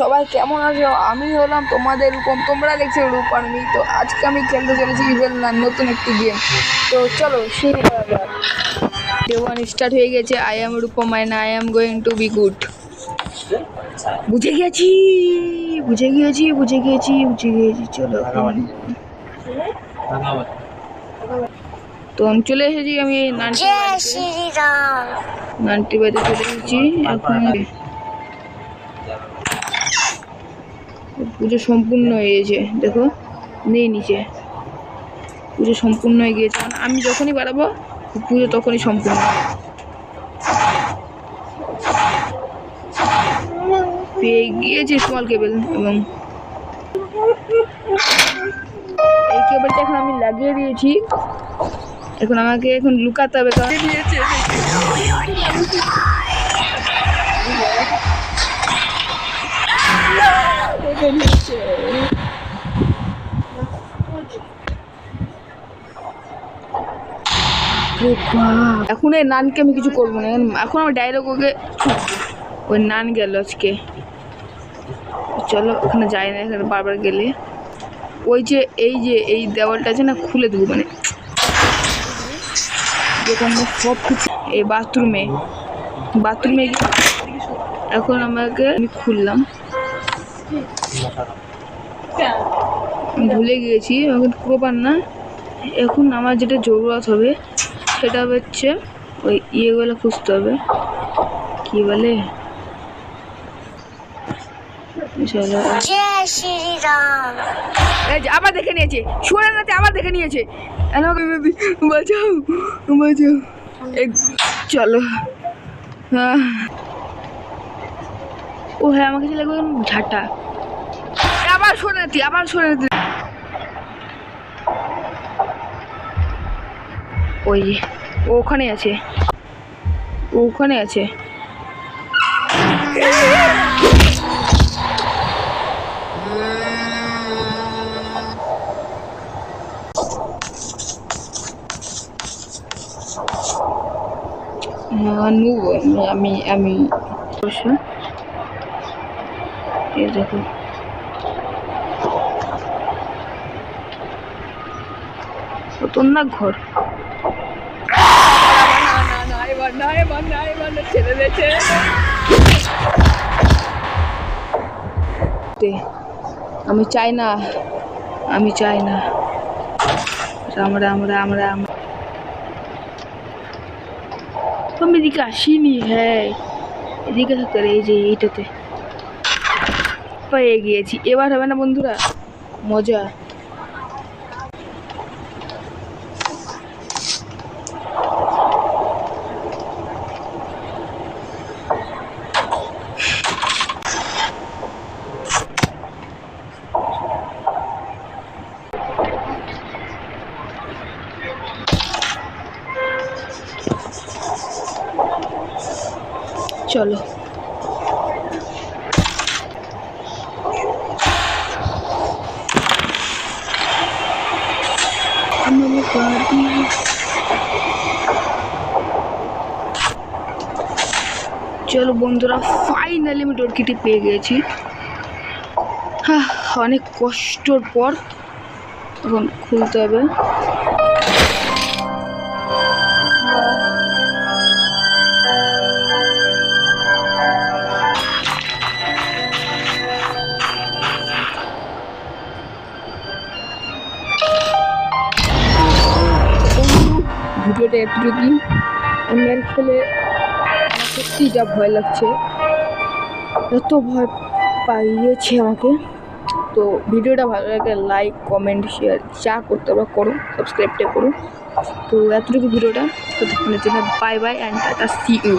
সবাই কেমন আছো? আমি হলাম তোমাদের রূপম, তোমরা দেখছো রূপার্মি। তো আজকে আমি খেলতে চলেছি ইভেলনার নতুন একটি গেম। তো চলো শুরু করা যাক। ডে 1 স্টার্ট হয়ে গেছে। I am Rupam and I am going to be good. বুঝে গেছি। চলো তো আমি চলে এসেছি। আমি নানটি বাড়িতে চলে এসেছি। এখন পুজো সম্পূর্ণ হয়ে গেছে, দেখো নেই নিচে। পুজো সম্পূর্ণ হয়ে গিয়েছে, মানে আমি যখনই বাড়াবো পুজো তখনই সম্পূর্ণ। পেয়ে গিয়েছে স্মল কেবল, এবং এই কেবলটা এখন আমি লাগিয়ে দিয়েছি। এখন আমাকে লুকাতে হবে, দিয়েছে এখন এই নানকে আমি কিছু করবো না। এখন আমার ডায়লগ ওকে ওই নান গেল আজকে। চলো ওখানে যাই না, এখানে বারবার গেলে ওই যে এই দেওয়ালটা আছে না, খুলে দেবো। মানে যেখানে সব কিছু এই বাথরুমে এখন আমাকে আমি খুললাম, ভুলে গিয়েছি এখন প্রপার না। এখন আমার যেটা জরুরত হবে সেটা হচ্ছে ওই ইয়েগুলো খুঁজতে হবে, কি বলে, আবার দেখে নিয়েছে সুরানাতে, আবার দেখে নিয়েছে। বাঁচাও চলো। ও হ্যাঁ, আমাকে চলে গেল ঝাঁটা। আবার শোনাতে ওই ওখানে আছে। আমি এই দেখো, খতরনাক ঘর। ছেড়ে দিয়েছে। আমি চাই না আমরা আমি এদিকে আসিনি। হ্যাঁ, এদিকে থাকতে এই যে এইটাতে পেয়ে গিয়েছি। এবার হবে না বন্ধুরা, মজা। চলো চলো বন্ধুরা, ফাইনালি আমি ডোরকিটি পেয়ে গেছি। হ্যাঁ, অনেক কষ্টর পর এখন খুলতে হবে। ভিডিওটা এতটুকুই। অনলাইন খেলে আমার সত্যি যা ভয় লাগছে, এত ভয় পাইয়েছে আমাকে। তো ভিডিওটা ভালো লাগে লাইক কমেন্ট শেয়ার যা করতে হবে করো, সাবস্ক্রাইবটা করো। তো এতটুকু ভিডিওটা, তো bye bye and tata, see you.